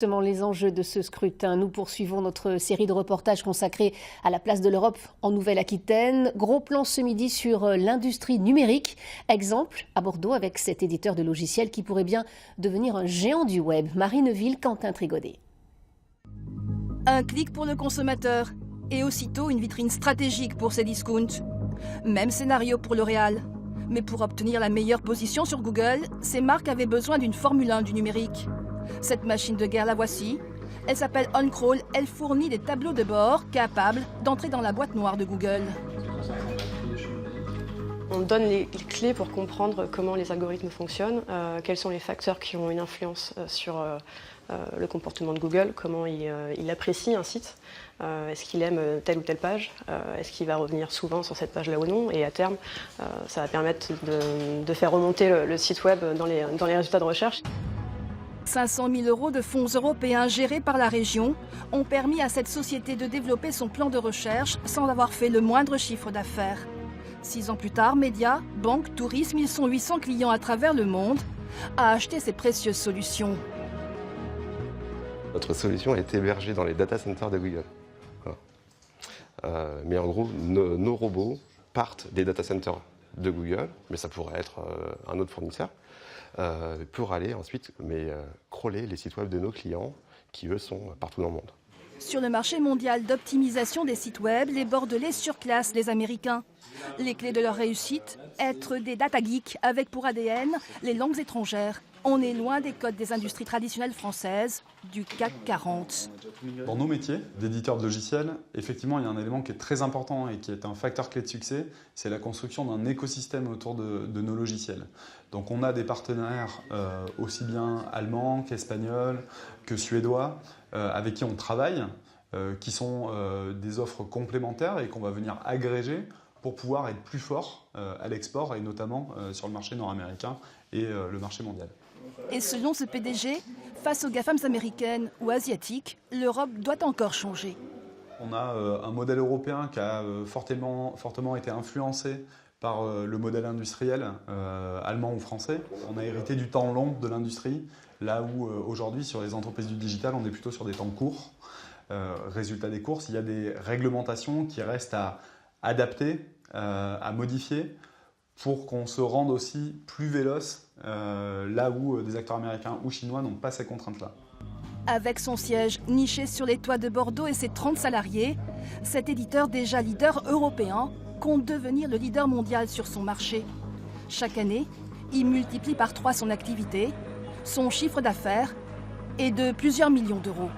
Justement, les enjeux de ce scrutin. Nous poursuivons notre série de reportages consacrés à la place de l'Europe en Nouvelle-Aquitaine. Gros plan ce midi sur l'industrie numérique. Exemple à Bordeaux avec cet éditeur de logiciels qui pourrait bien devenir un géant du web. Marie Neuville, Quentin Trigodet. Un clic pour le consommateur et aussitôt une vitrine stratégique pour ses discounts. Même scénario pour L'Oréal. Mais pour obtenir la meilleure position sur Google, ces marques avaient besoin d'une Formule 1 du numérique. Cette machine de guerre, la voici. Elle s'appelle OnCrawl. Elle fournit des tableaux de bord capables d'entrer dans la boîte noire de Google. On donne les clés pour comprendre comment les algorithmes fonctionnent, quels sont les facteurs qui ont une influence sur le comportement de Google, comment il apprécie un site, est-ce qu'il aime telle ou telle page, est-ce qu'il va revenir souvent sur cette page-là ou non, et à terme, ça va permettre de faire remonter le site web dans les résultats de recherche. 500 000 € de fonds européens gérés par la région ont permis à cette société de développer son plan de recherche sans avoir fait le moindre chiffre d'affaires. 6 ans plus tard, médias, banques, tourisme, ils sont 800 clients à travers le monde à acheter ces précieuses solutions. Notre solution est hébergée dans les data centers de Google. Voilà. Mais en gros, nos robots partent des data centers de Google, mais ça pourrait être un autre fournisseur, pour aller ensuite crawler les sites web de nos clients qui, eux, sont partout dans le monde. Sur le marché mondial d'optimisation des sites web, les Bordelais surclassent les Américains. Les clés de leur réussite, être des data geeks avec pour ADN les langues étrangères. On est loin des codes des industries traditionnelles françaises, du CAC 40. Dans nos métiers d'éditeurs de logiciels, effectivement, il y a un élément qui est très important et qui est un facteur clé de succès, c'est la construction d'un écosystème autour de nos logiciels. Donc on a des partenaires aussi bien allemands qu'espagnols, que suédois, avec qui on travaille, qui sont des offres complémentaires et qu'on va venir agréger pour pouvoir être plus fort à l'export et notamment sur le marché nord-américain et le marché mondial. Et selon ce PDG, face aux GAFAMs américaines ou asiatiques, l'Europe doit encore changer. On a un modèle européen qui a fortement été influencé par le modèle industriel allemand ou français. On a hérité du temps long de l'industrie, là où aujourd'hui sur les entreprises du digital, on est plutôt sur des temps courts. Résultat des courses, il y a des réglementations qui restent à adapter, à modifier pour qu'on se rende aussi plus véloce là où des acteurs américains ou chinois n'ont pas ces contraintes-là. Avec son siège niché sur les toits de Bordeaux et ses 30 salariés, cet éditeur déjà leader européen compte devenir le leader mondial sur son marché. Chaque année, il multiplie par 3 son activité, son chiffre d'affaires est de plusieurs millions d'euros.